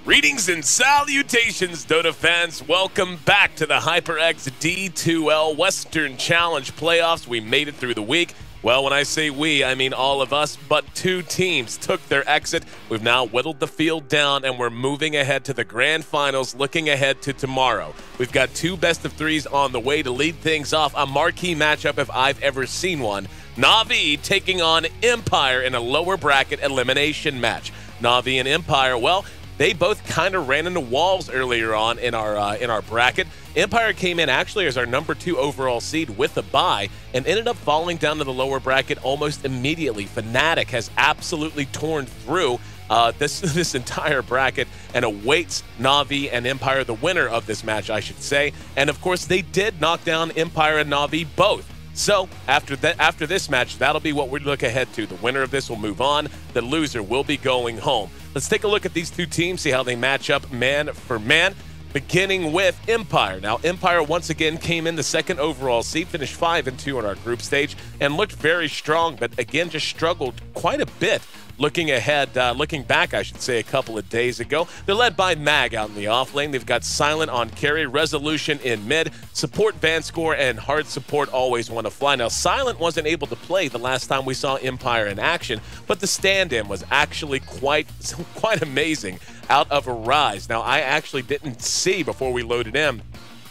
Greetings and salutations, Dota fans. Welcome back to the HyperX D2L Western Challenge playoffs. We made it through the week. Well, when I say we, I mean all of us, but two teams took their exit. We've now whittled the field down, and we're moving ahead to the grand finals, looking ahead to tomorrow. We've got two best-of-threes on the way to lead things off, a marquee matchup if I've ever seen one. Na'Vi taking on Empire in a lower bracket elimination match. Na'Vi and Empire, well, they both kind of ran into walls earlier on in our bracket. Empire came in actually as our #2 overall seed with a bye and ended up falling down to the lower bracket almost immediately. Fnatic has absolutely torn through this entire bracket and awaits Na'Vi and Empire, the winner of this match, I should say. And of course, they did knock down Empire and Na'Vi both. So after this match, that'll be what we look ahead to. The winner of this will move on. The loser will be going home. Let's take a look at these two teams, see how they match up man for man, beginning with Empire. Now, Empire once again came in the second overall seed, finished 5-2 on our group stage, and looked very strong, but again, just struggled quite a bit. Looking back, I should say, a couple of days ago. They're led by Mag out in the off lane. They've got Silent on carry, Resolution in mid, support Van Score, and hard support always want to fly. Now, Silent wasn't able to play the last time we saw Empire in action, but the stand-in was actually quite amazing out of Arise. Now, I actually didn't see before we loaded in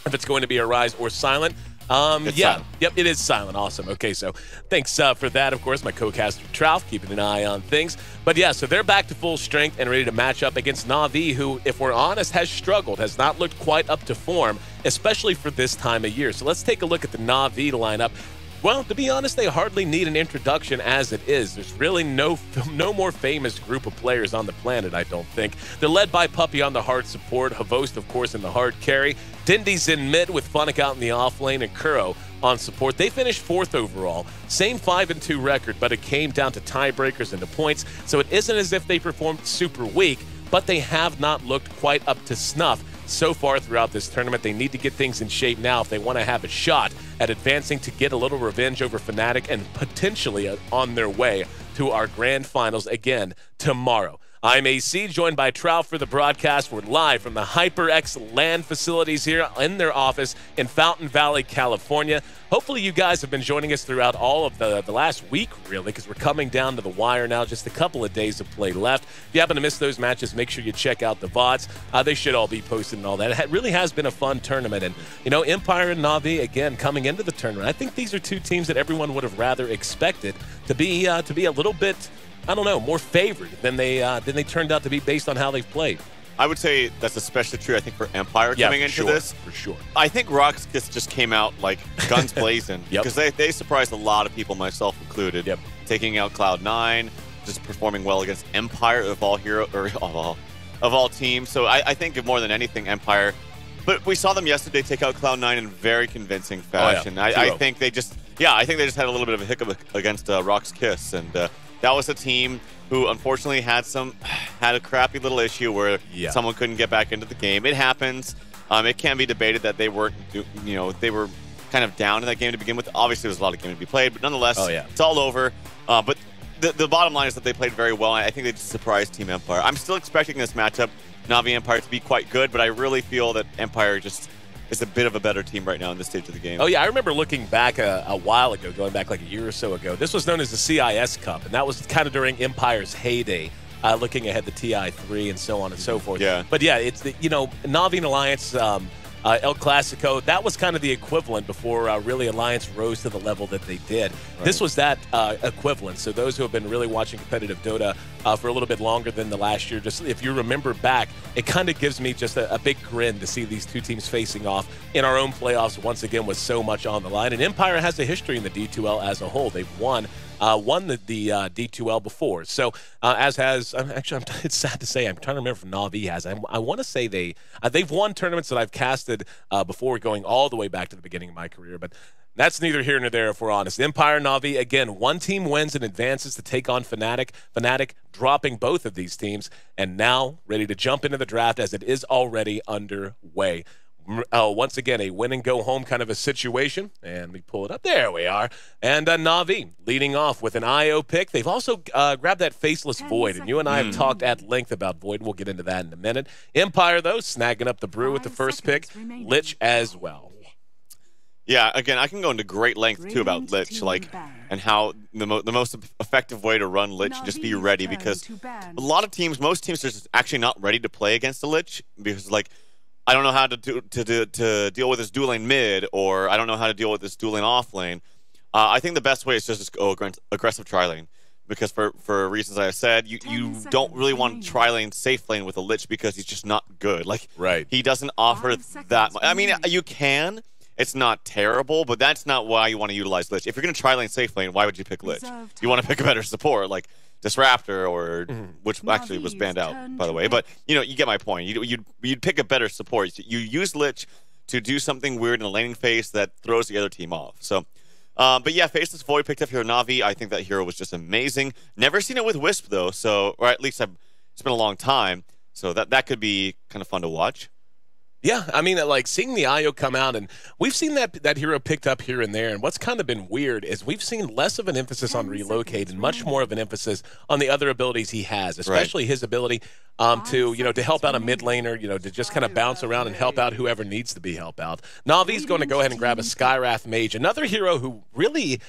if it's going to be Arise or Silent. Silent. Yep, it is Silent. Awesome. Okay, so thanks for that, of course, my co-caster Trout, keeping an eye on things. But yeah, so they're back to full strength and ready to match up against Na'Vi, who, if we're honest, has struggled, has not looked quite up to form, especially for this time of year. So let's take a look at the Na'Vi lineup. Well, to be honest, they hardly need an introduction as it is. There's really no more famous group of players on the planet, I don't think. They're led by Puppy on the hard support, Havost, of course, in the hard carry. Dindy's in mid with Funnick out in the off lane, and Kuro on support. They finished 4th overall. Same 5-2 record, but it came down to tiebreakers and to points, so it isn't as if they performed super weak, but they have not looked quite up to snuff so far throughout this tournament. They need to get things in shape now if they want to have a shot at advancing to get a little revenge over Fnatic and potentially on their way to our grand finals again tomorrow. I'm AC, joined by Trout for the broadcast. We're live from the HyperX LAN facilities here in their office in Fountain Valley, California. Hopefully you guys have been joining us throughout all of the last week, really, because we're coming down to the wire now. Just a couple of days of play left. If you happen to miss those matches, make sure you check out the VODs. They should all be posted and all that. It really has been a fun tournament. And, you know, Empire and Na'Vi, again, coming into the tournament, I think these are two teams that everyone would have rather expected to be a little bit, I don't know, more favored than they turned out to be based on how they've played. I would say that's especially true, I think, for Empire coming into this. For sure. I think Roxkiss just came out like guns blazing. Yep. Because they surprised a lot of people, myself included. Yep. Taking out Cloud9, just performing well against Empire of all teams. So I think more than anything, Empire. But we saw them yesterday take out Cloud9 in very convincing fashion. Oh, yeah. I think they just had a little bit of a hiccup against Roxkiss, and that was a team who unfortunately had a crappy little issue where someone couldn't get back into the game. It happens. It can be debated that they weren't, they were kind of down in that game to begin with. Obviously, there's a lot of game to be played, but nonetheless, it's all over. But the bottom line is that they played very well. And I think they just surprised Team Empire. I'm still expecting this matchup, Na'Vi Empire, to be quite good, but I really feel that Empire just is a bit of a better team right now in this stage of the game. Oh, yeah. I remember looking back a while ago, going back like a year or so ago. This was known as the CIS Cup, and that was kind of during Empire's heyday, looking ahead to TI3 and so on and so forth. Yeah. But, yeah, it's the, Na'Vi and Alliance, El Clasico, that was kind of the equivalent before really Alliance rose to the level that they did. Right. This was that equivalent. So those who have been really watching competitive Dota for a little bit longer than the last year, just if you remember back, it kind of gives me just a big grin to see these two teams facing off in our own playoffs once again with so much on the line. And Empire has a history in the D2L as a whole. They've won the D2L before. So as has, it's sad to say, I'm trying to remember if Na'Vi has. I want to say they've won tournaments that I've casted before, going all the way back to the beginning of my career, but that's neither here nor there if we're honest. Empire, Na'Vi, again, one team wins and advances to take on Fnatic. Fnatic dropping both of these teams, and now ready to jump into the draft as it is already underway. Once again, a win and go home kind of a situation. And we pull it up. There we are. And Na'Vi leading off with an IO pick. They've also grabbed that Faceless Void. And you and I have talked at length about Void. We'll get into that in a minute. Empire, though, snagging up the Brew with the first pick. Lich as well. Yeah, again, I can go into great length, too, about Lich, like, and how the most effective way to run Lich, just be ready, because a lot of teams, most teams are just actually not ready to play against the Lich, because, like, I don't know how to deal with this dual lane mid, or I don't know how to deal with this dual lane off lane. I think the best way is just go aggressive tri-lane, because for reasons I said, you don't really want to tri-lane safe lane with a Lich, because he's just not good. Like, he doesn't offer that much. I mean, you can. It's not terrible, but that's not why you want to utilize Lich. If you're going to tri-lane safe lane, why would you pick Lich? You want to pick a better support, like Disruptor, or which actually was banned out, by the way. But you get my point. You'd pick a better support. You use Lich to do something weird in a laning phase that throws the other team off. So, but yeah, Faceless Void picked up here Na'Vi. I think that hero was just amazing. Never seen it with Wisp though, so or at least it's been a long time. So that could be kind of fun to watch. Yeah, I mean, like, seeing the IO come out, and we've seen that hero picked up here and there, and what's kind of been weird is we've seen less of an emphasis on relocate and much more of an emphasis on the other abilities he has, especially his ability to help out a mid laner, to just kind of bounce around and help out whoever needs to be helped out. Na'Vi's going to go ahead and grab a Skywrath Mage, another hero who really,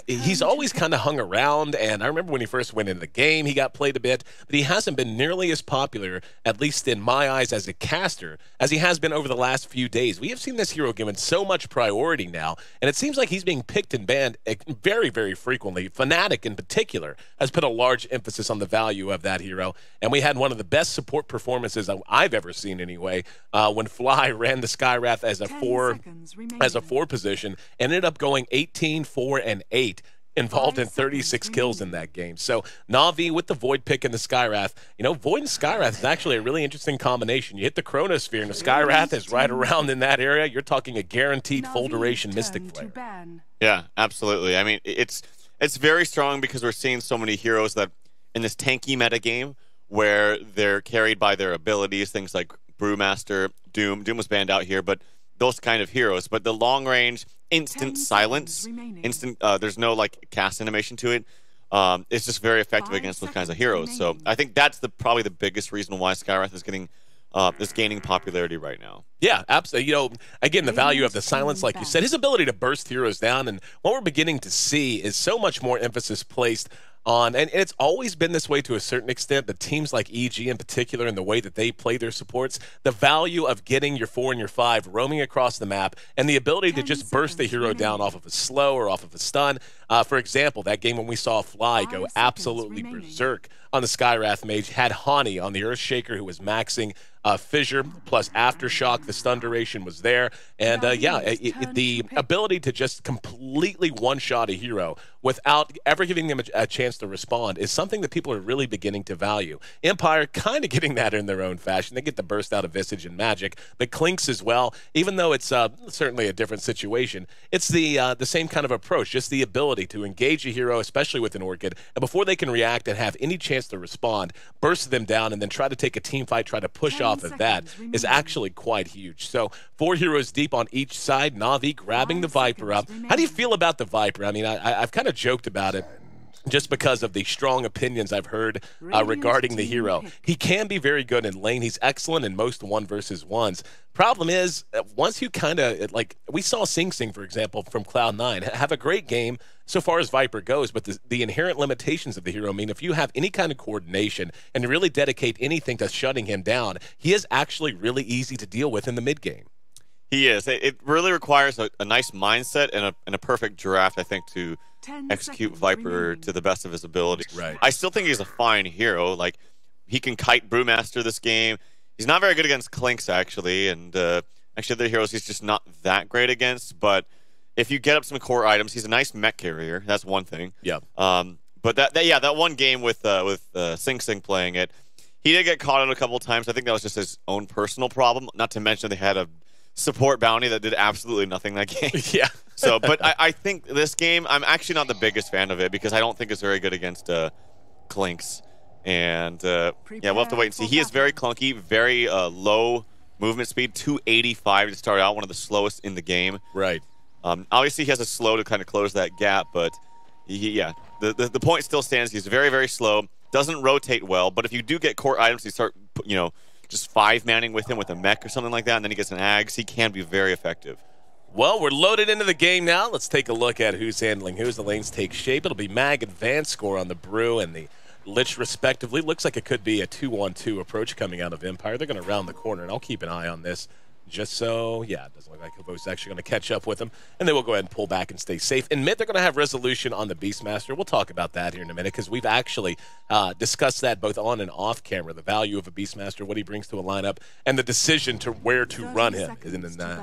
he's always kind of hung around, and I remember when he first went into the game, he got played a bit, but he hasn't been nearly as popular, at least in my eyes as a caster, as he has been over the last few days. We have seen this hero given so much priority now, and it seems like he's being picked and banned very, very frequently. Fnatic, in particular, has put a large emphasis on the value of that hero, and we had one of the best support performances I've ever seen anyway, when Fly ran the Skywrath as a 4 position, and ended up going 18, 4, and 8. Involved in 36 kills in that game. So Na'Vi with the Void pick and the Skywrath. Void and Skywrath is actually a really interesting combination. You hit the Chronosphere and the Skywrath is right around in that area. You're talking a guaranteed full duration Mystic Flare. Yeah, absolutely. I mean, it's very strong because we're seeing so many heroes that in this tanky meta game where they're carried by their abilities, things like Brewmaster, Doom. Doom was banned out here, but those kind of heroes. But the long range, instant silence, there's no like cast animation to it. It's just very effective against those kinds of heroes. So I think that's probably the biggest reason why Skywrath is gaining popularity right now. Yeah, absolutely. Again, the value of the silence, like you said, his ability to burst heroes down, and what we're beginning to see is so much more emphasis placed on, and it's always been this way to a certain extent, but teams like EG in particular, and the way that they play their supports, the value of getting your 4 and your 5 roaming across the map, and the ability to just burst the hero down off of a slow or off of a stun. For example, that game when we saw Fly go absolutely berserk on the Skywrath Mage, had Hani on the Earthshaker, who was maxing Fissure plus Aftershock. The stun duration was there, and the ability to just completely one-shot a hero without ever giving them a chance to respond is something that people are really beginning to value. Empire kind of getting that in their own fashion. They get the burst out of Visage and Magic, but Clinks as well, even though it's certainly a different situation. It's the same kind of approach, just the ability to engage a hero, especially with an Orchid, and before they can react and have any chance to respond, burst them down and then try to take a team fight, try to push off of that is actually quite huge. So 4 heroes deep on each side, Na'Vi grabbing the Viper up. How do you feel about the Viper? I mean, I've kind of joked about it just because of the strong opinions I've heard regarding the hero. He can be very good in lane. He's excellent in most 1v1s. Problem is, once you kind of, like, we saw Sing Sing, for example, from Cloud9, have a great game so far as Viper goes, but the inherent limitations of the hero mean if you have any kind of coordination and really dedicate anything to shutting him down, he is actually really easy to deal with in the mid game. He is. It really requires a nice mindset and a perfect draft, I think, to execute Viper to the best of his ability. Right. I still think he's a fine hero. Like, he can kite Brewmaster this game. He's not very good against Clinks, actually, and actually other heroes he's just not that great against. But if you get up some core items, he's a nice mech carrier. That's one thing. Yeah. But that one game with Sing Sing playing it, he did get caught out a couple of times. I think that was just his own personal problem. Not to mention they had a support bounty that did absolutely nothing that game. Yeah. So, but I think this game, I'm actually not the biggest fan of it because I don't think it's very good against Clinks. And yeah, we'll have to wait and see. He is very clunky, very low movement speed, 285 to start out, one of the slowest in the game. Right. Obviously, he has a slow to kind of close that gap, but the point still stands. He's very, very slow, doesn't rotate well, but if you do get core items, you start, just 5-manning with him with a mech or something like that, and then he gets an Ags, he can be very effective. Well, we're loaded into the game now. Let's take a look at who's handling who as the lanes take shape. It'll be Mag Advanced Score on the Brew and the Lich, respectively. Looks like it could be a 2-on-2 approach coming out of Empire. They're going to round the corner, and I'll keep an eye on this just so, yeah, it doesn't look like Havo's actually going to catch up with them. And then we'll go ahead and pull back and stay safe. In mid, they're going to have Resolution on the Beastmaster. We'll talk about that here in a minute because we've actually discussed that both on and off camera, the value of a Beastmaster, what he brings to a lineup, and the decision to where to run him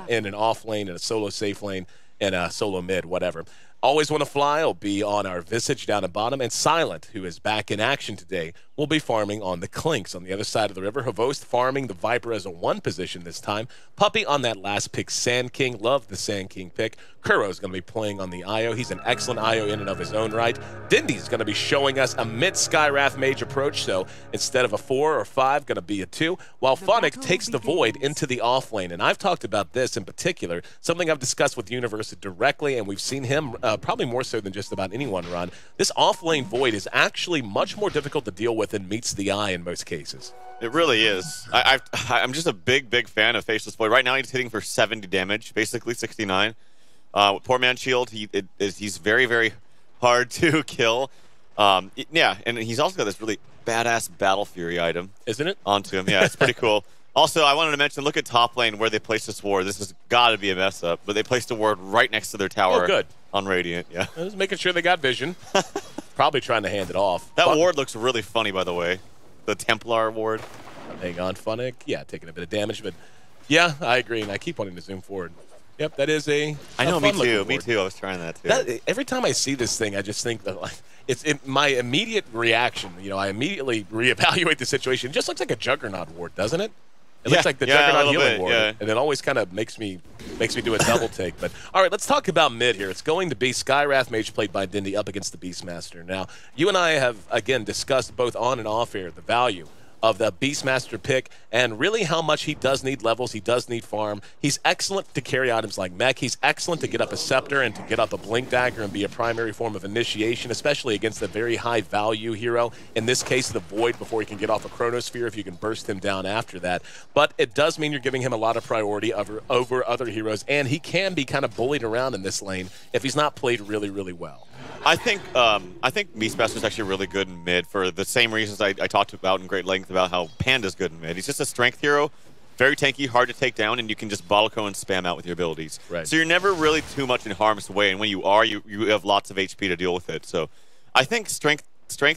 in an off lane, in a solo safe lane, in a solo mid, whatever. Always Want to Fly will be on our Visage down at bottom, and Silent, who is back in action today, will be farming on the Clinks on the other side of the river. Havost farming the Viper as a 1 position this time. Puppy on that last pick, Sand King. Love the Sand King pick. Kuro is going to be playing on the IO. He's an excellent IO in and of his own right. Dindy's going to be showing us a mid-Skywrath Mage approach, so instead of a 4 or 5, going to be a 2, while Phonic takes the Void into the off lane. And I've talked about this in particular, something I've discussed with Universe directly, and we've seen him probably more so than just about anyone run. This off lane Void is actually much more difficult to deal with than meets the eye in most cases. It really is. I'm just a big fan of Faceless Void. Right now he's hitting for 70 damage, basically 69. Poor Man Shield, he's very hard to kill. Yeah, and he's also got this really badass Battle Fury item. Isn't it? Onto him. Yeah, it's pretty cool. Also, I wanted to mention, look at top lane where they placed this ward. This has got to be a mess up, but they placed a ward right next to their tower. Oh, good. On Radiant, yeah. I was making sure they got vision. Probably trying to hand it off. That ward looks really funny, by the way. The Templar ward. Hang on, Phonic. Yeah, taking a bit of damage, but yeah, I agree, and I keep wanting to zoom forward. Yep, that is a I know, me too. Me too. I was trying that too. Every time I see this thing, I just think that my immediate reaction. I immediately reevaluate the situation. It just looks like a Juggernaut ward, doesn't it? It looks like the Juggernaut healing ward, and it always kind of makes me do a double take. But all right, let's talk about mid here. It's going to be Skywrath Mage played by Dindy up against the Beastmaster. Now, you and I have again discussed both on and off air the value of the Beastmaster pick and really how much he does need levels, he does need farm. He's excellent to carry items like Mech. He's excellent to get up a Scepter and to get up a Blink Dagger and be a primary form of initiation, especially against a very high value hero. In this case, the Void before he can get off a Chronosphere if you can burst him down after that. But it does mean you're giving him a lot of priority over other heroes, and he can be kind of bullied around in this lane if he's not played really well. I think Beastmaster is actually really good in mid for the same reasons I talked about in great length about how Panda's good in mid. He's just a strength hero, very tanky, hard to take down, and you can just bottle co and spam out with your abilities. Right. So you're never really too much in harm's way, and when you are, you have lots of HP to deal with it. So I think strength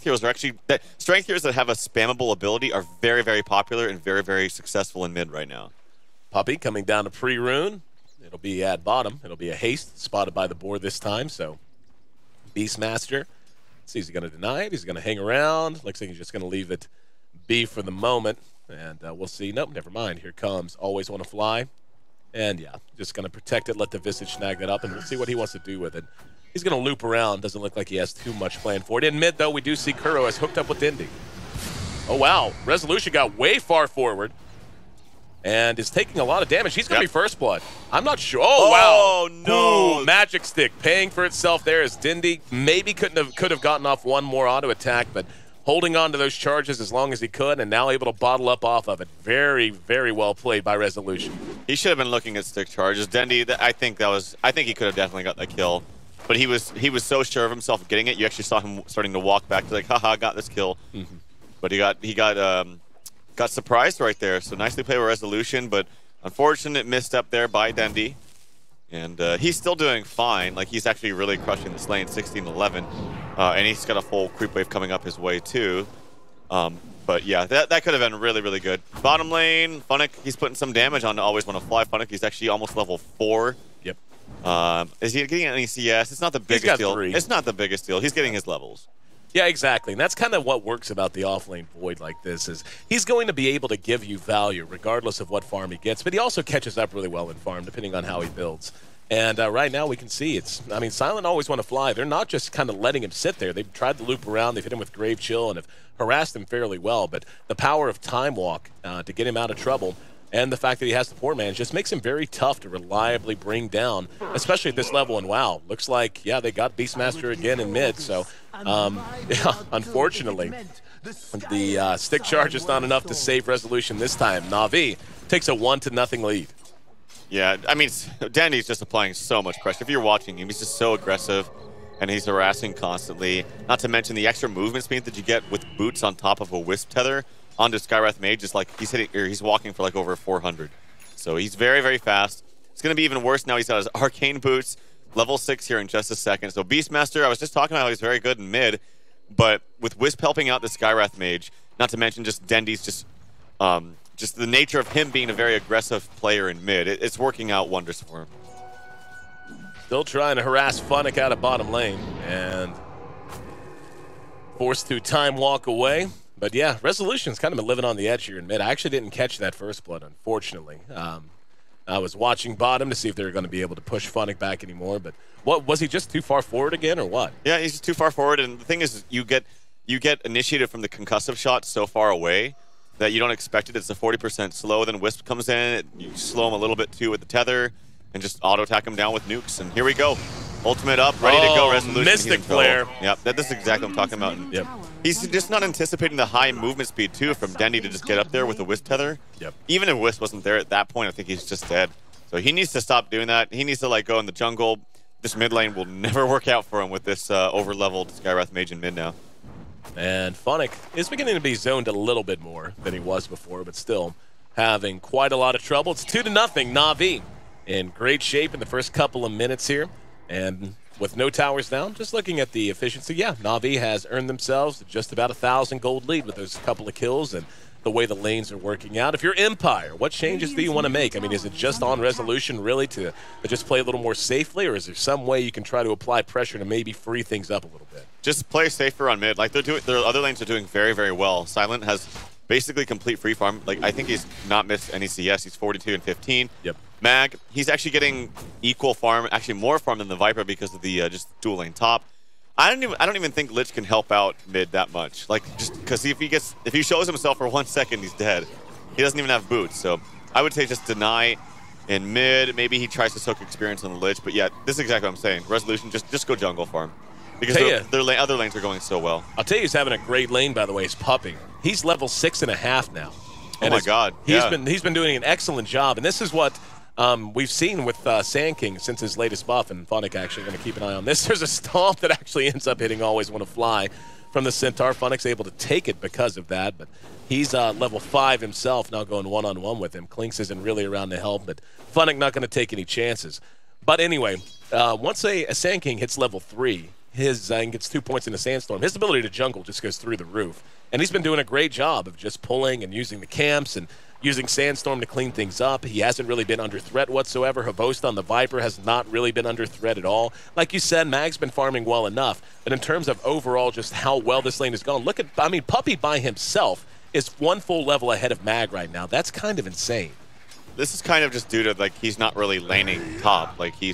heroes are actually strength heroes that have a spammable ability are very popular and very successful in mid right now. Puppy coming down to pre-rune. It'll be at bottom. It'll be a haste spotted by the board this time. So Beastmaster. See, is he going to deny it? Is he going to hang around? Looks like he's just going to leave it be for the moment. And we'll see. Nope, never mind. Here comes Always Want to Fly. And yeah, just going to protect it, let the Visage snag that up, and we'll see what he wants to do with it. He's going to loop around. Doesn't look like he has too much planned for it. In mid, though, we do see Kuro as hooked up with Indy. Oh, wow. Resolution got way far forward and is taking a lot of damage. He's going to be first blood. I'm not sure. Oh, wow. No. Ooh, Magic Stick paying for itself there as Dindy maybe could have gotten off one more auto attack, but holding on to those charges as long as he could and now able to bottle up off of it. Very well played by Resolution. He should have been looking at stick charges. Dindy, I think he could have definitely got that kill. But he was so sure of himself of getting it. You actually saw him starting to walk back to like, haha, got this kill. Mm-hmm. But he got surprised right there. So nicely played with Resolution, but unfortunate misstep there by Dindy. And he's still doing fine. Like, he's actually really crushing this lane, 16-11. And he's got a full creep wave coming up his way, too. But yeah, that could have been really good. Bottom lane, Phonic, he's putting some damage on Always Want to Fly. Phonic, he's actually almost level 4. Yep. Is he getting any CS? It's not the biggest deal. 3. It's not the biggest deal. He's getting his levels. Yeah, exactly. And that's kind of what works about the offlane Void like this is he's going to be able to give you value regardless of what farm he gets, but he also catches up really well in farm depending on how he builds. And right now we can see Silent Always Want to Fly. They're not just kind of letting him sit there. They've tried to loop around. They've hit him with Grave Chill and have harassed him fairly well. But the power of Time Walk to get him out of trouble and the fact that he has the poor man just makes him very tough to reliably bring down, especially at this level. And wow, looks like, yeah, they got Beastmaster again in mid. So, yeah, unfortunately, the stick charge is not enough to save Resolution this time. Na'Vi takes a 1-0 lead. Yeah, I mean, Dandy's just applying so much pressure. If you're watching him, he's just so aggressive, and he's harassing constantly. Not to mention the extra movement speed that you get with boots on top of a Wisp tether onto Skywrath Mage. Just like he's walking for like over 400. So he's very, very fast. It's going to be even worse now. He's got his Arcane boots, level 6 here in just a second. So Beastmaster, I was just talking about how he's very good in mid, but with Wisp helping out the Skywrath Mage, not to mention just Dendy's just the nature of him being a very aggressive player in mid, it's working out wonders for him. Still trying to harass Funnick out of bottom lane, and forced to time walk away. But yeah, Resolution's kind of been living on the edge here in mid. I actually didn't catch that first blood, unfortunately. I was watching bottom to see if they were going to be able to push Funnick back anymore, but what was he just too far forward again, or what? Yeah, he's just too far forward, and the thing is, you get initiated from the concussive shot so far away that you don't expect it. It's a 40% slow. Then Wisp comes in. You slow him a little bit too with the tether and just auto-attack him down with nukes. And here we go. Ultimate up, ready to go. Resolution. Mystic Flare. Yep, this is exactly what I'm talking about. Yep. He's just not anticipating the high movement speed too from Dendy to just get up there with the Wisp tether. Yep. Even if Wisp wasn't there at that point, I think he's just dead. So he needs to stop doing that. He needs to like go in the jungle. This mid lane will never work out for him with this over-leveled Skywrath Mage in mid now. And Funnick is beginning to be zoned a little bit more than he was before, but still having quite a lot of trouble. It's 2-0. Na'Vi in great shape in the first couple of minutes here. And with no towers down, just looking at the efficiency, yeah, Na'Vi has earned themselves just about 1,000 gold lead with those couple of kills and the way the lanes are working out. If you're Empire, what changes do you want to make? I mean, is it just on Resolution really to just play a little more safely, or is there some way you can try to apply pressure to maybe free things up a little bit? Just play safer on mid. Like their other lanes are doing very, very well. Silent has basically complete free farm. Like I think he's not missed any CS. He's 42 and 15. Yep. Mag, he's actually getting equal farm, actually more farm than the Viper because of the just dual lane top. I don't even think Lich can help out mid that much. Like just because if he shows himself for 1 second, he's dead. He doesn't even have boots. So I would say just deny in mid. Maybe he tries to soak experience on the Lich. But yeah, this is exactly what I'm saying. Resolution, just go jungle farm. Because their other lanes are going so well. I'll tell you who's having a great lane, by the way, is Puppy. He's level 6.5 now. Oh my God. He's been doing an excellent job. And this is what we've seen with Sand King since his latest buff, and Funnick actually going to keep an eye on this. There's a stomp that actually ends up hitting Always Want to Fly from the Centaur. Funnick's able to take it because of that, but he's level 5 himself, now going one-on-one with him. Clinks isn't really around to help, but Funnick not going to take any chances. But anyway, once a Sand King hits level 3, his gets 2 points in the Sandstorm, his ability to jungle just goes through the roof. And he's been doing a great job of just pulling and using the camps and using Sandstorm to clean things up. He hasn't really been under threat whatsoever. Havost on the Viper has not really been under threat at all. Like you said, Mag's been farming well enough. But in terms of overall just how well this lane has gone, look at, I mean, Puppy by himself is 1 full level ahead of Mag right now. That's kind of insane. This is kind of just due to, like, he's not really laning top. Like, he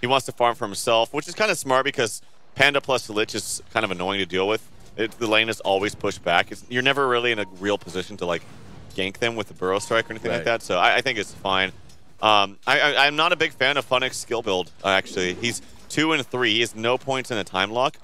wants to farm for himself, which is kind of smart because Panda plus the Lich is kind of annoying to deal with. The lane is always pushed back. You're never really in a real position to, like, gank them with the Burrow Strike or anything like that, so I think it's fine. I'm not a big fan of Funnick's skill build, actually. He's 2 and 3. He has no points in a time lock,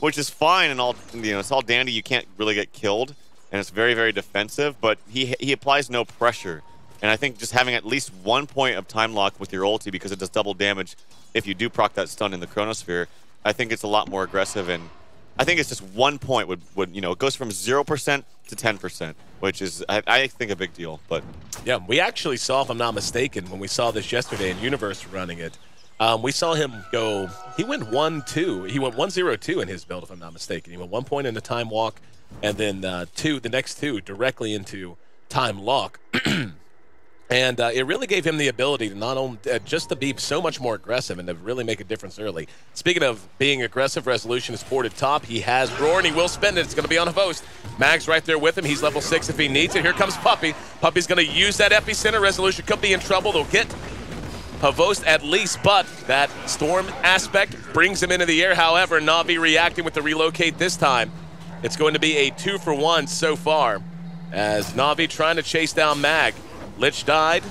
which is fine and all, you know, it's all dandy. You can't really get killed, and it's very, very defensive, but he applies no pressure. And I think just having at least 1 point of time lock with your ulti, because it does double damage if you do proc that stun in the Chronosphere, I think it's a lot more aggressive, and I think it's just 1 point would you know, it goes from 0% to 10%, which is, I think, a big deal. But yeah, we actually saw, if I'm not mistaken, when we saw this yesterday in Universe running it, we saw him go, he went 1-2. He went 1-0-2 in his build, if I'm not mistaken. He went 1 point in the time walk, and then the next 2 directly into time lock. And it really gave him the ability to not only just to be so much more aggressive and to really make a difference early. Speaking of being aggressive, Resolution is ported top. He has Roar, and he will spend it. It's going to be on Havost. Mag's right there with him. He's level 6 if he needs it. Here comes Puppy. Puppy's going to use that epicenter. Resolution could be in trouble. They'll get Havost at least, but that storm aspect brings him into the air. However, Na'Vi reacting with the relocate this time. It's going to be a 2-for-1 so far, as Na'Vi trying to chase down Mag. Lich died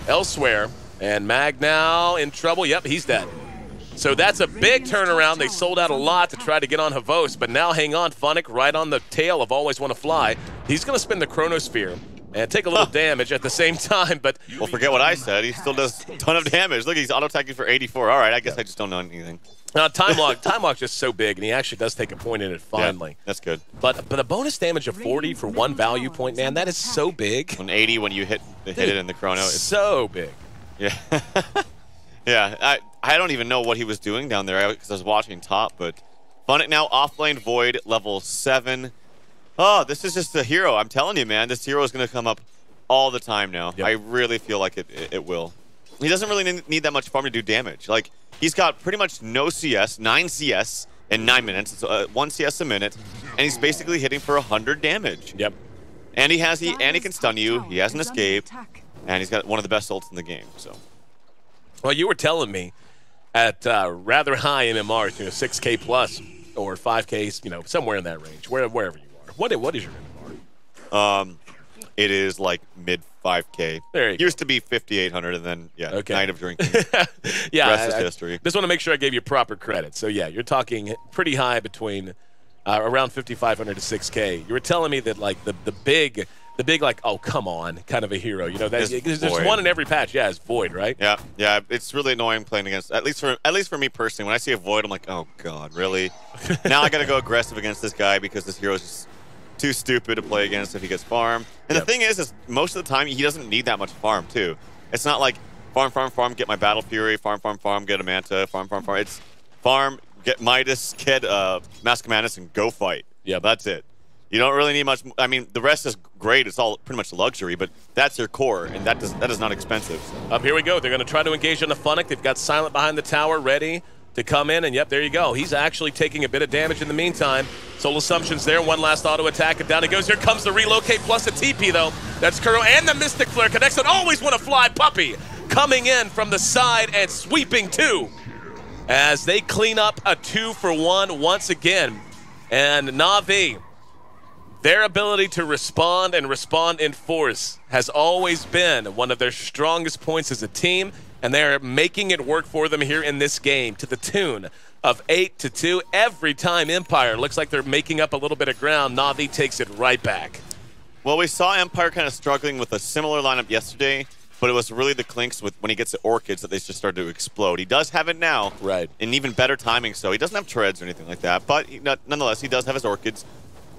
elsewhere, and Mag now in trouble. Yep, he's dead. So that's a big turnaround. They sold out a lot to try to get on Havos, but now hang on, Funnick, right on the tail of Always Want to Fly. He's going to spin the Chronosphere and take a little damage at the same time, but... Well, forget what I said. He still does a ton of damage. Look, he's auto-attacking for 84. All right, I guess I just don't know anything. Time Log's just so big, and he actually does take a point in it finally. Yeah, that's good. But a bonus damage of 40 for one value point, man, that is so big. 180 when you hit it in the Chrono. It's so big. Yeah. Yeah, I don't even know what he was doing down there because I was watching top, but Funnick now offlane Void, level 7. Oh, this is just a hero. I'm telling you, man, this hero is going to come up all the time now. Yep. I really feel like it will. He doesn't really need that much farm to do damage. Like, he's got pretty much no CS, 9 CS in 9 minutes. It's 1 CS a minute, and he's basically hitting for 100 damage. Yep. And he can stun you. He has an escape, and he's got one of the best ults in the game. So. Well, you were telling me at rather high MMR, 6K plus or 5K, somewhere in that range, wherever you are. What is your MMR? It is like mid 5K. There you go. Used to be 5,800, and then night of drinking. Yeah, rest is history. Just want to make sure I gave you proper credit. So yeah, you're talking pretty high between around 5,500 to 6K. You were telling me that like the big like, oh come on kind of a hero. There's one in every patch. Yeah, it's Void, right? Yeah. It's really annoying playing against. At least for me personally, when I see a Void, I'm like, oh god, really? Now I got to go aggressive against this guy because this hero is just too stupid to play against if he gets farm. And the thing is most of the time he doesn't need that much farm too. It's not like farm, get my Battle Fury, farm, get a Manta, farm. It's farm, get Midas, get Mask of Madness, and go fight. Yeah, that's it. You don't really need much. I mean, the rest is great. It's all pretty much luxury, but that's your core, and that is not expensive. So. Here we go. They're going to try to engage on the Funnick. They've got Silent behind the tower, ready to come in, and yep, there you go. He's actually taking a bit of damage in the meantime. Soul Assumption's there. One last auto attack, and down he goes. Here comes the relocate plus a TP, though. That's Kuro, and the Mystic Flare connects, and Always Want to Fly Puppy coming in from the side and sweeping two as they clean up a 2-for-1 once again. And Na'Vi, their ability to respond and respond in force has always been one of their strongest points as a team, and they're making it work for them here in this game to the tune of 8-2. Every time Empire looks like they're making up a little bit of ground, Na'Vi takes it right back. Well, we saw Empire kind of struggling with a similar lineup yesterday, but it was really the Clinks when he gets the Orchids that they just started to explode. He does have it now, right? And even better timing, so he doesn't have treads or anything like that, but nonetheless, he does have his Orchids.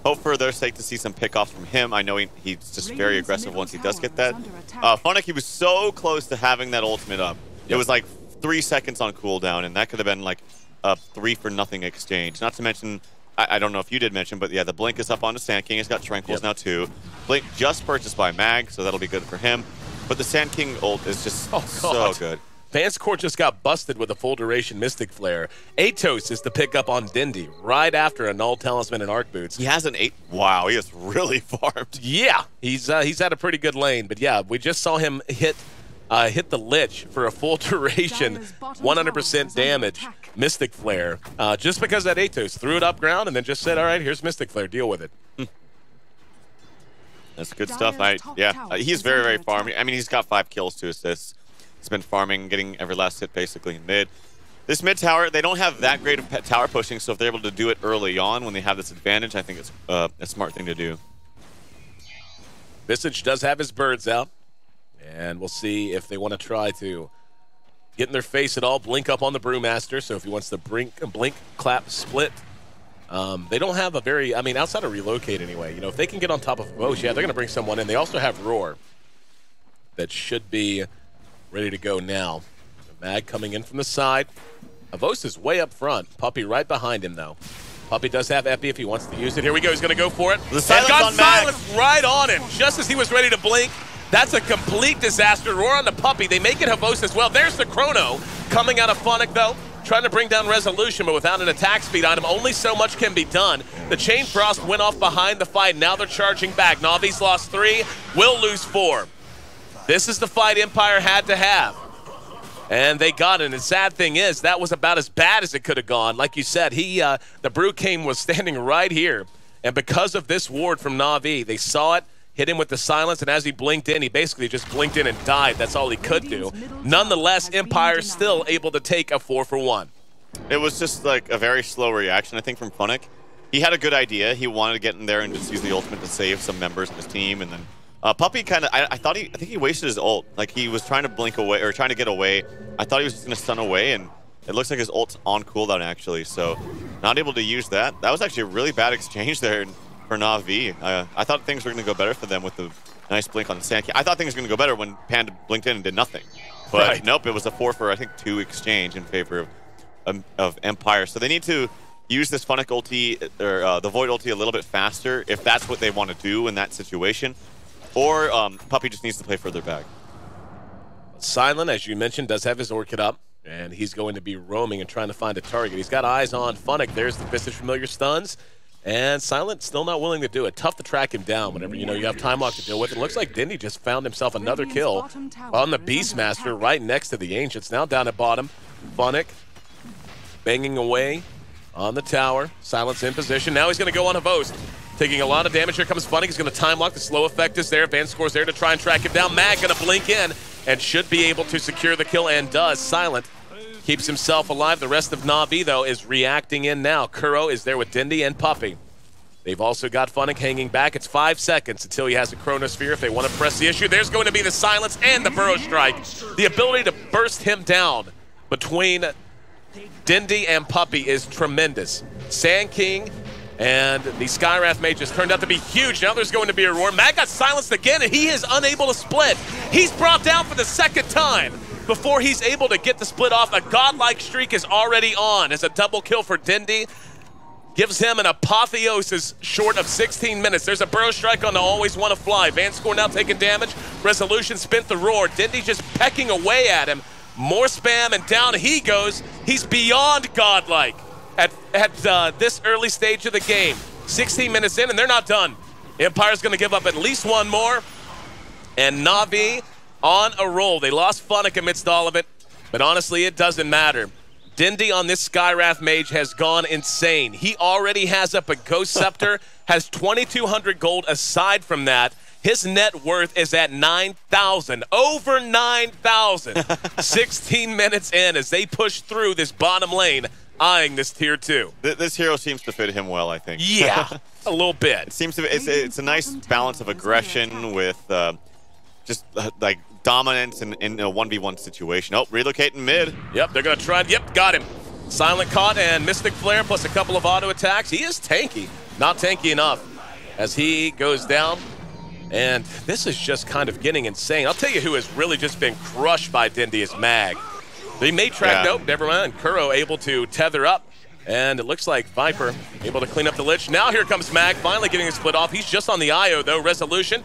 Hope for their sake to see some pickoffs from him. I know he's just very aggressive once he does get that. Funnick, he was so close to having that ultimate up. It was like 3 seconds on cooldown, and that could have been like a 3-for-0 exchange. Not to mention, I don't know if you did mention, but yeah, the Blink is up on the Sand King. He's got Tranquils now too. Blink just purchased by Mag, so that'll be good for him. But the Sand King ult is just so good. Vance Court just got busted with a full duration Mystic Flare. Atos is the pickup on Dindy right after a Null Talisman and Arc Boots. He has an 8. Wow, he is really farmed. Yeah, he's had a pretty good lane, but yeah, we just saw him hit the Lich for a full duration, 100% damage Mystic Flare, just because that Atos threw it up ground and then just said, all right, here's Mystic Flare, deal with it. That's good stuff. He's very, very farmy. I mean, he's got 5 kills, 2 assists. He's been farming, getting every last hit basically in mid. This mid tower, they don't have that great of tower pushing, so if they're able to do it early on when they have this advantage, I think it's a smart thing to do. Visage does have his birds out, and we'll see if they want to try to get in their face at all. Blink up on the Brewmaster, so if he wants to blink, clap, split. They don't have a very, I mean, outside of relocate anyway, if they can get on top of Vosh, yeah, they're going to bring someone in. They also have Roar that should be ready to go now. The Mag coming in from the side. Avos is way up front. Puppy right behind him, though. Puppy does have Epi if he wants to use it. Here we go. He's going to go for it. The silence on Mag. Right on him, just as he was ready to blink. That's a complete disaster. Roar on the Puppy. They make it Havos as well. There's the Chrono coming out of Funnick, though. Trying to bring down Resolution, but without an attack speed item, only so much can be done. The Chain Frost went off behind the fight. Now they're charging back. Na'Vi's lost 3, will lose 4. This is the fight Empire had to have. And they got it. And the sad thing is, that was about as bad as it could have gone. Like you said, the Brew King was standing right here. And because of this ward from Na'Vi, they saw it, hit him with the silence, and as he blinked in, he basically just blinked in and died. That's all he could do. Nonetheless, Empire still able to take a 4-for-1. It was just like a very slow reaction, I think, from Funnick. He had a good idea. He wanted to get in there and just use the ultimate to save some members of his team, and then Puppy kind of, I think he wasted his ult. Like, he was trying to blink away, or trying to get away. I thought he was just going to stun away, and it looks like his ult's on cooldown, actually, so not able to use that. That was actually a really bad exchange there for Na'Vi. I thought things were going to go better for them with the nice blink on the Sand King. I thought things were going to go better when Panda blinked in and did nothing. But nope, it was a 4 for, I think, 2 exchange in favor of Empire. So they need to use this Funnick ulti, or the Void ulti, a little bit faster if that's what they want to do in that situation. Or Puppy just needs to play further back. Silent, as you mentioned, does have his Orchid up, and he's going to be roaming and trying to find a target. He's got eyes on Funnick. There's the Visage Familiar stuns, and Silent still not willing to do it. Tough to track him down whenever you have time lock to deal with. It looks like Dindy just found himself another kill on the Beastmaster right next to the Ancients. Now down at bottom, Funnick banging away on the tower. Silent's in position. Now he's going to go on a Host. Taking a lot of damage. Here comes Funnick. He's going to time lock. The slow effect is there. Van Score's there to try and track him down. Mag going to blink in and should be able to secure the kill, and does. Silent keeps himself alive. The rest of Na'Vi, though, is reacting in now. Kuro is there with Dindy and Puppy. They've also got Funnick hanging back. It's 5 seconds until he has a Chronosphere if they want to press the issue. There's going to be the silence and the Burrow Strike. The ability to burst him down between Dindy and Puppy is tremendous. Sand King and the Skywrath Mage has turned out to be huge. Now there's going to be a roar. Mag got silenced again, and he is unable to split. He's brought down for the second time before he's able to get the split off. A godlike streak is already on as a double kill for Dindy. Gives him an apotheosis short of 16 minutes. There's a Burrow Strike on the Always Want to Fly. Van Score now taking damage. Resolution spent the roar. Dindy just pecking away at him. More spam, and down he goes. He's beyond godlike at this early stage of the game. 16 minutes in, and they're not done. Empire's going to give up at least one more. And Na'Vi on a roll. They lost Funnick amidst all of it, but honestly, it doesn't matter. Dindy on this Skywrath Mage has gone insane. He already has up a Ghost Scepter, has 2,200 gold. Aside from that, his net worth is at 9,000, over 9,000. 16 minutes in as they push through this bottom lane, eyeing this tier 2. This hero seems to fit him well, I think. Yeah, a little bit. It seems to be, it's a nice balance of aggression with just like dominance in a 1v1 situation. Oh, relocating mid. Yep, they're going to try. Yep, got him. Silent caught and Mystic Flare plus a couple of auto attacks. He is tanky. Not tanky enough as he goes down. And this is just kind of getting insane. I'll tell you who has really just been crushed by Dindy is Mag. They may track, nope, never mind. Kuro able to tether up. And it looks like Viper able to clean up the Lich. Now here comes Mag, finally getting a split off. He's just on the IO, though. Resolution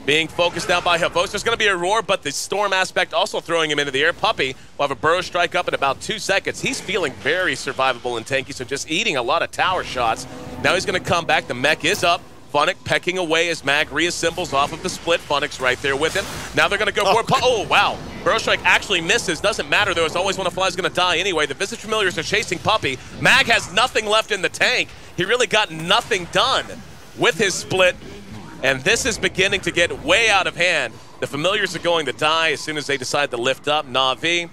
being focused down by Havos. There's going to be a roar, but the Storm aspect also throwing him into the air. Puppy will have a Burrow Strike up in about 2 seconds. He's feeling very survivable and tanky, so just eating a lot of tower shots. Now he's going to come back. The mech is up. Funnick pecking away as Mag reassembles off of the split. Funnick's right there with him. Now they're going to go for it. Oh, wow. Burrow Strike actually misses. Doesn't matter, though. It's always when a fly's going to die anyway. The Visage Familiars are chasing Puppy. Mag has nothing left in the tank. He really got nothing done with his split. And this is beginning to get way out of hand. The Familiars are going to die as soon as they decide to lift up. Na'Vi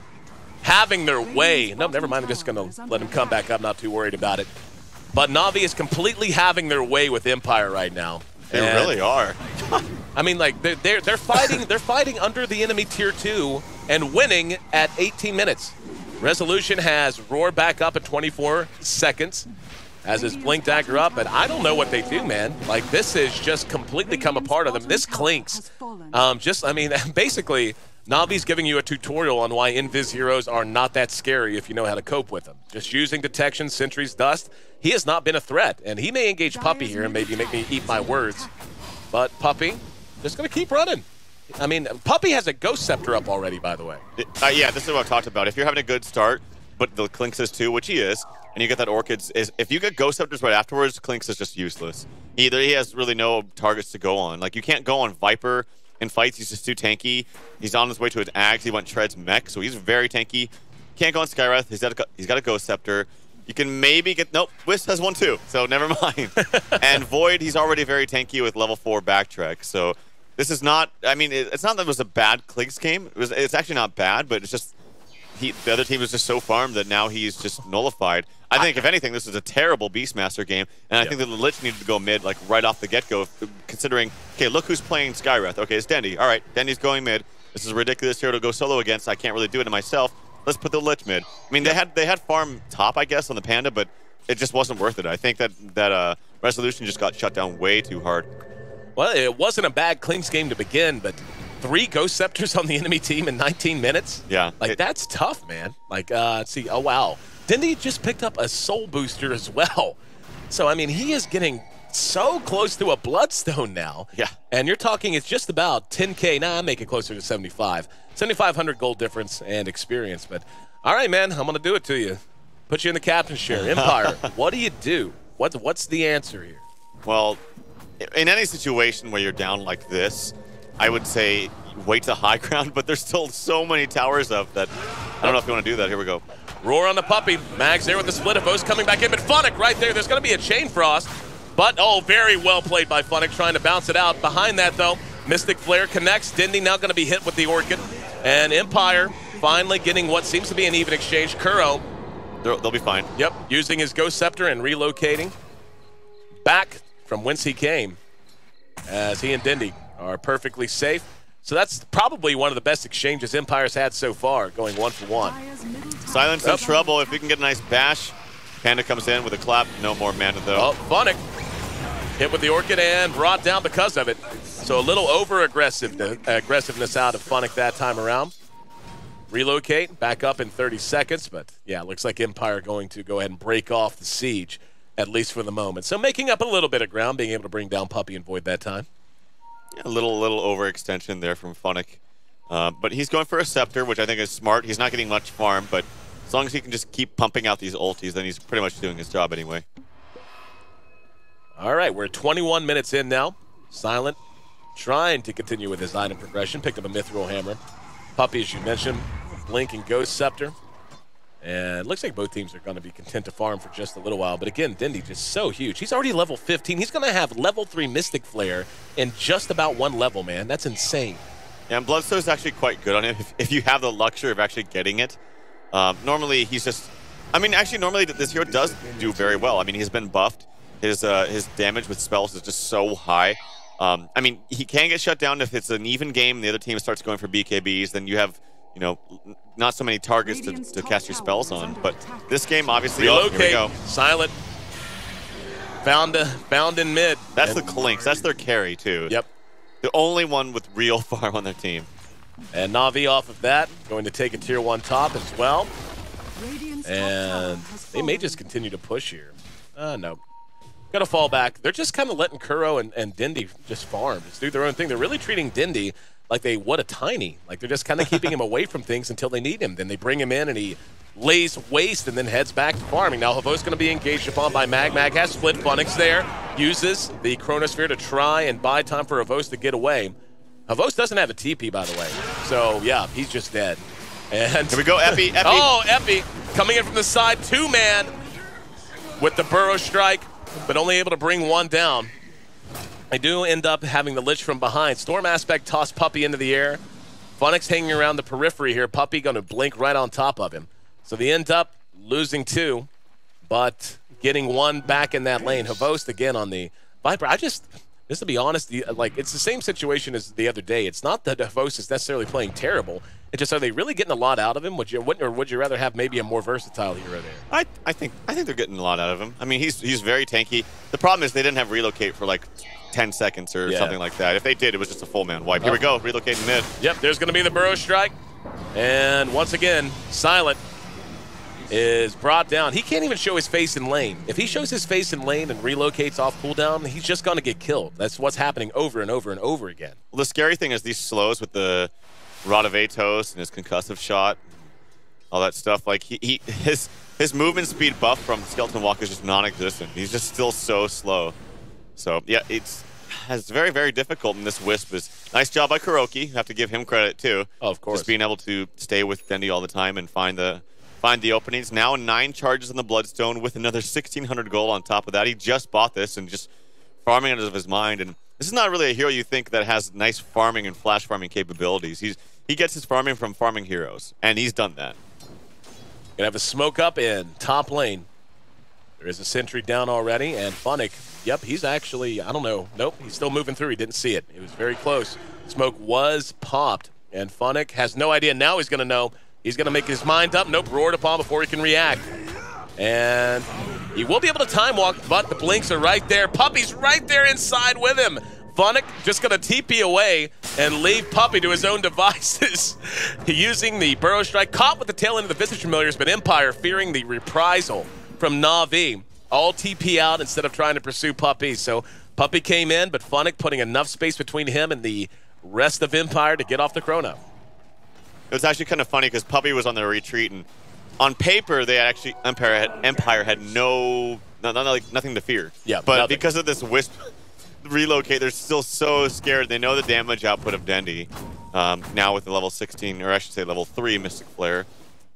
having their way. No, never mind. I'm just going to let him come back up. Not too worried about it. But Na'Vi is completely having their way with Empire right now. They really are. I mean, like they're fighting. They're fighting under the enemy tier 2 and winning at 18 minutes. Resolution has Roar back up at 24 seconds. Has his Blink Dagger up, and I don't know what they do, man. Like, this is just completely come apart on them. This clinks. I mean, basically, Na'Vi's giving you a tutorial on why Invis heroes are not that scary if you know how to cope with them. Just using detection, sentries, dust. He has not been a threat, and he may engage Puppy here and maybe make me eat my words. But Puppy just going to keep running. I mean, Puppy has a Ghost Scepter up already, by the way. Yeah, this is what I've talked about. If you're having a good start, but the Clinks is too, which he is, and you get that Orchids, if you get Ghost Scepters right afterwards, Clinks is just useless. Either he has really no targets to go on. Like, you can't go on Viper in fights. He's just too tanky. He's on his way to his Ags. He went Treads Mech, so he's very tanky. Can't go on Skywrath. He's got a Ghost Scepter. You can maybe get... Nope, Wisp has one too, so never mind. And Void, he's already very tanky with level 4 backtrack, so this is not... I mean, it's not that it was a bad Kligs game. It's actually not bad, but it's just... the other team is just so farmed that now he's just nullified. I think, if anything, this is a terrible Beastmaster game, and I think that the Lich needed to go mid, like, right off the get-go, considering, okay, look who's playing Skywrath. Okay, it's Dendy. All right, Dendy's going mid. This is a ridiculous hero to go solo against. I can't really do it to myself. Let's put the Lich mid. I mean, they had farm top, I guess, on the Panda, but it just wasn't worth it. I think that Resolution just got shut down way too hard. Well, it wasn't a bad Klings game to begin, but 3 Ghost Scepters on the enemy team in 19 minutes? Yeah. Like, that's tough, man. Like, let's see. Oh, wow. Dendy just picked up a Soul Booster as well. So, I mean, he is getting so close to a Bloodstone now. Yeah. And you're talking it's just about 10K. Nah, make it closer to 75. 7,500 gold difference and experience. But, all right, man, I'm going to do it to you. Put you in the captain's chair. Empire, what do you do? What's the answer here? Well, in any situation where you're down like this, I would say wait to high ground, but there's still so many towers up that I don't know if you want to do that. Here we go. Roar on the puppy. Mag's there with the split. Avos coming back in, but Funnick right there. There's going to be a Chain Frost. But, oh, very well played by Funnick, trying to bounce it out. Behind that, though, Mystic Flare connects. Dindy now going to be hit with the Orchid. And Empire finally getting what seems to be an even exchange. Kuro. They'll be fine. Yep, using his Ghost Scepter and relocating back from whence he came, as he and Dindy are perfectly safe. So that's probably one of the best exchanges Empire's had so far, going 1-for-1. Silence in trouble. If we can get a nice bash, Panda comes in with a clap. No more mana, though. Oh, Funnick hit with the Orchid and brought down because of it. So a little aggressiveness out of Funnick that time around. Relocate, back up in 30 seconds. But, yeah, it looks like Empire going to go ahead and break off the siege, at least for the moment. So making up a little bit of ground, being able to bring down Puppy and Void that time. Yeah, a little overextension there from Funnick. But he's going for a Scepter, which I think is smart. He's not getting much farm, but as long as he can just keep pumping out these ultis, then he's pretty much doing his job anyway. All right, we're 21 minutes in now. Silent trying to continue with his item progression. Picked up a Mithril Hammer. Puppy, as you mentioned, Blink and Ghost Scepter. And it looks like both teams are going to be content to farm for just a little while. But again, Dindy just so huge. He's already level 15. He's going to have level 3 Mystic Flare in just about 1 level, man. That's insane. Yeah, and Bloodstone is actually quite good on him if you have the luxury of actually getting it. Normally, he's just... I mean, actually, normally this hero does do very well. I mean, he's been buffed. His damage with spells is just so high. I mean, he can get shut down if it's an even game and the other team starts going for BKBs. Then you have... you know, not so many targets to cast your spells on. But this game, obviously, relocate. Oh, here we go. Silent. Found in mid. That's the Clinks. That's their carry, too. Yep. The only one with real farm on their team. And Na'Vi off of that, going to take a tier 1 top as well. And they may just continue to push here. No. Got to fall back. They're just kind of letting Kuro and Dindy just farm, just do their own thing. They're really treating Dindy like they would a Tiny. Like they're just kind of keeping him away from things until they need him. Then they bring him in and he lays waste and then heads back to farming. Now Havos going to be engaged upon by Mag. Mag has split. Funnick's there. Uses the Chronosphere to try and buy time for Havos to get away. Havos doesn't have a TP, by the way. So, yeah, he's just dead. And here we go, Epi. Epi. Oh, Epi coming in from the side. 2-man with the Burrow Strike, but only able to bring 1 down. I do end up having the Lich from behind. Storm Aspect toss Puppy into the air. Funnick's hanging around the periphery here. Puppy going to blink right on top of him. So they end up losing 2, but getting 1 back in that lane. Havos again on the Viper. Just to be honest, like it's the same situation as the other day. It's not that Havos is necessarily playing terrible. It's just, are they really getting a lot out of him? Would you rather have maybe a more versatile hero there? I think they're getting a lot out of him. I mean, he's very tanky. The problem is they didn't have relocate for like 10 seconds or something like that. If they did, it was just a full man wipe. Here we go, relocating mid. Yep, there's going to be the Burrow Strike. And once again, Silent is brought down. He can't even show his face in lane. If he shows his face in lane and relocates off cooldown, he's just going to get killed. That's what's happening over and over and over again. Well, the scary thing is these slows with the Rod of Atos and his concussive shot, all that stuff. Like his movement speed buff from Skeleton Walk is just non-existent. He's just still so slow. So yeah, it's very, very difficult in this Wisp. Is nice job by Kuroki. Have to give him credit too. Oh, of course. Just being able to stay with Dendy all the time and find the find the openings. Now 9 charges on the Bloodstone with another 1,600 gold on top of that. He just bought this and just farming out of his mind. And this is not really a hero you think that has nice farming and flash farming capabilities. He gets his farming from farming heroes, and he's done that. Gonna have a smoke up in top lane. There is a sentry down already, and Funnick, yep, he's actually, I don't know, nope, he's still moving through. He didn't see it. It was very close. Smoke was popped, and Funnick has no idea. Now he's gonna know. He's gonna make his mind up. Nope, roared upon before he can react. And he will be able to time walk, but the blinks are right there. Puppy's right there inside with him. Funnick just gonna TP away and leave Puppy to his own devices. Using the Burrow Strike, caught with the tail end of the Visage Familiars, but Empire, fearing the reprisal from Na'Vi, all TP out instead of trying to pursue Puppy. So Puppy came in, but Funnick putting enough space between him and the rest of Empire to get off the chrono. It was actually kind of funny because Puppy was on the retreat, and on paper, they actually Empire had nothing to fear. Yeah, but nothing. Because of this Wisp relocate, they're still so scared. They know the damage output of Dendy now with the level 16, or I should say level 3 Mystic Flare.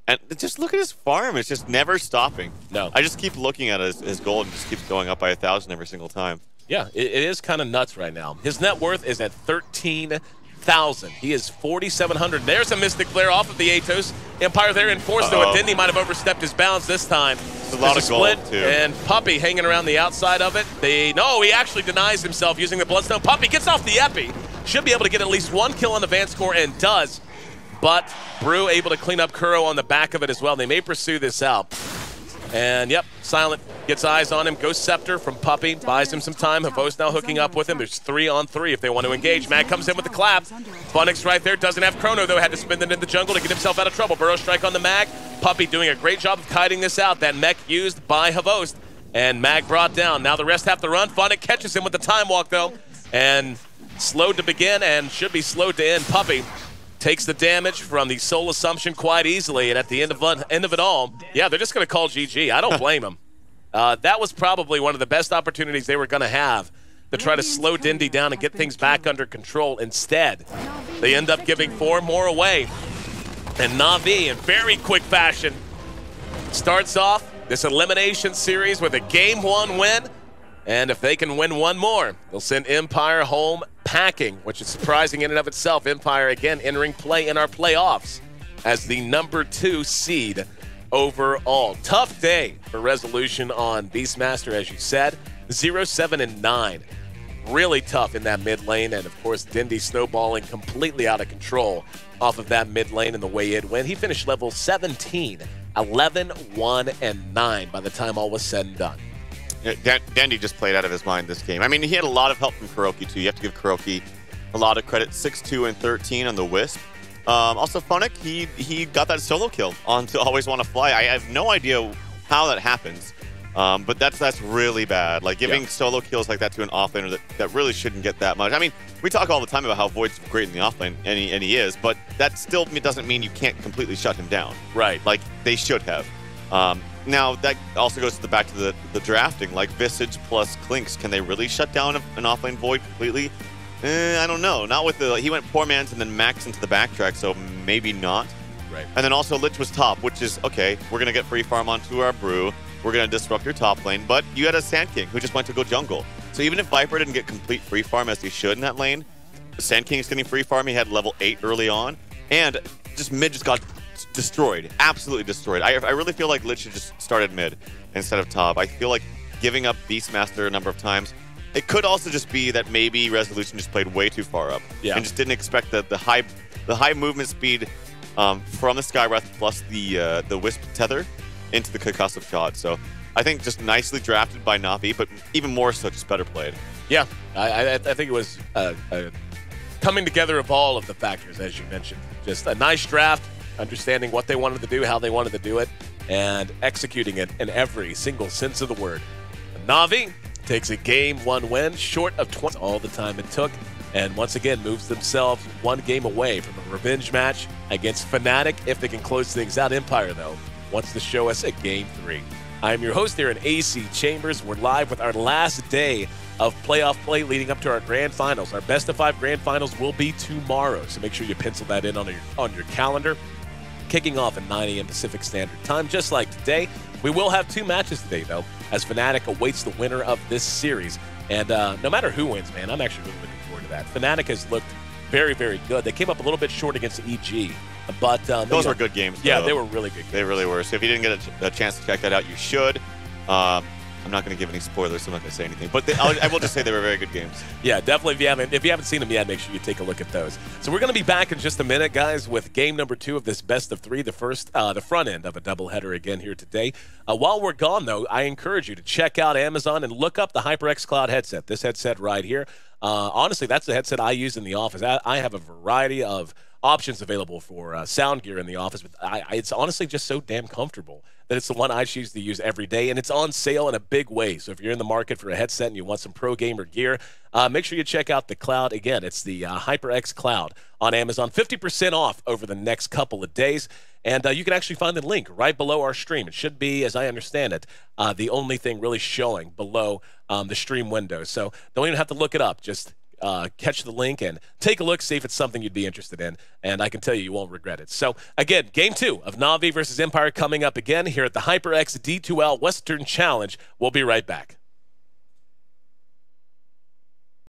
And just look at his farm. It's just never stopping. No. I just keep looking at his gold and just keeps going up by 1,000 every single time. Yeah, it is kind of nuts right now. His net worth is at 13,000. He is 4,700. There's a Mystic Flare off of the Atos. Empire there enforced, though, and Dendy might have overstepped his bounds this time. There's a lot of gold, too. And Puppy hanging around the outside of it. No, he actually denies himself using the Bloodstone. Puppy gets off the Epi. Should be able to get at least 1 kill on the Van score, and does. But Brew able to clean up Kuro on the back of it as well. They may pursue this out. And, yep, Silent gets eyes on him. Ghost Scepter from Puppy, buys him some time. Havos now hooking up with him. There's 3-on-3 if they want to engage. Mag comes in with the clap. Funnick's right there. Doesn't have Chrono, though. Had to spin it in the jungle to get himself out of trouble. Burrow Strike on the Mag. Puppy doing a great job of kiting this out. That mech used by Havos. And Mag brought down. Now the rest have to run. Funnick catches him with the time walk, though. And slowed to begin and should be slowed to end. Puppy takes the damage from the Soul Assumption quite easily, and at the end of it all, yeah, they're just going to call GG. I don't blame them. That was probably one of the best opportunities they were going to have to try to slow Dendy down and get things back under control. Instead, they end up giving 4 more away. And Na'Vi, in very quick fashion, starts off this elimination series with a Game 1 win. And if they can win 1 more, they'll send Empire home packing, which is surprising in and of itself. Empire, again, entering play in our playoffs as the #2 seed overall. Tough day for resolution on Beastmaster, as you said. 0-7-9. Really tough in that mid lane. And, of course, Dendy snowballing completely out of control off of that mid lane and the way it went. He finished level 17, 11-1-9 by the time all was said and done. Dendy just played out of his mind this game. I mean, he had a lot of help from Kuroki, too. You have to give Kuroki a lot of credit. 6-2 and 13 on the Wisp. Also, Funnick, he got that solo kill on to Always Want to Fly. I have no idea how that happens, but that's really bad. Like, giving solo kills like that to an offlaner that really shouldn't get that much. I mean, we talk all the time about how Void's great in the offlane, and he is, but that still doesn't mean you can't completely shut him down. Right. Like, they should have. Now, that also goes back to the drafting. Like, Visage plus Clinks, can they really shut down an offlane Void completely? I don't know. Not with he went poor man's and then Max into the backtrack, so maybe not. Right. And then also Lich was top, which is, okay, we're going to get free farm onto our Brew. We're going to disrupt your top lane, but you had a Sand King who just went to go jungle. So even if Viper didn't get complete free farm as he should in that lane, the Sand King's getting free farm. He had level 8 early on, and just mid just got destroyed, absolutely destroyed. I really feel like Lich should just started mid instead of top. I feel like giving up Beastmaster a number of times. It could also just be that maybe Resolution just played way too far up and just didn't expect the high movement speed from the Skywrath plus the Wisp tether into the concussive shot. So I think just nicely drafted by Na'Vi, but even more so just better played. Yeah, I think it was coming together of all of the factors, as you mentioned. Just a nice draft, understanding what they wanted to do, how they wanted to do it, and executing it in every single sense of the word. Na'Vi takes a Game 1 win, short of 20 all the time it took, and once again moves themselves 1 game away from a revenge match against Fnatic if they can close things out. Empire, though, wants to show us a Game 3. I'm your host here in AC Chambers. We're live with our last day of playoff play leading up to our grand finals. Our best of 5 grand finals will be tomorrow, so make sure you pencil that in on your calendar. kicking off at 9 a.m. Pacific Standard Time, just like today. We will have 2 matches today, though, as Fnatic awaits the winner of this series. And no matter who wins, man, I'm actually really looking forward to that. Fnatic has looked very, very good. They came up a little bit short against EG, but those were good games. Yeah, they were really good games. They really were. So if you didn't get a chance to check that out, you should. I'm not going to give any spoilers, so I'm not going to say anything. But I will just say they were very good games. Yeah, definitely. If you haven't seen them yet, make sure you take a look at those. So we're going to be back in just a minute, guys, with game number 2 of this best of 3, the front end of a doubleheader again here today. While we're gone, though, I encourage you to check out Amazon and look up the HyperX Cloud headset. This headset right here. Honestly, that's the headset I use in the office. I have a variety of options available for sound gear in the office, but it's honestly just so damn comfortable that it's the one I choose to use every day, and it's on sale in a big way. So if you're in the market for a headset and you want some pro gamer gear, make sure you check out the Cloud. Again, it's the HyperX Cloud on Amazon, 50% off over the next couple of days, and you can actually find the link right below our stream. It should be, as I understand it, the only thing really showing below the stream window. So don't even have to look it up. Just catch the link and take a look, see if it's something you'd be interested in, and I can tell you, you won't regret it. So, again, Game 2 of Na'Vi versus Empire coming up again here at the HyperX D2L Western Challenge. We'll be right back.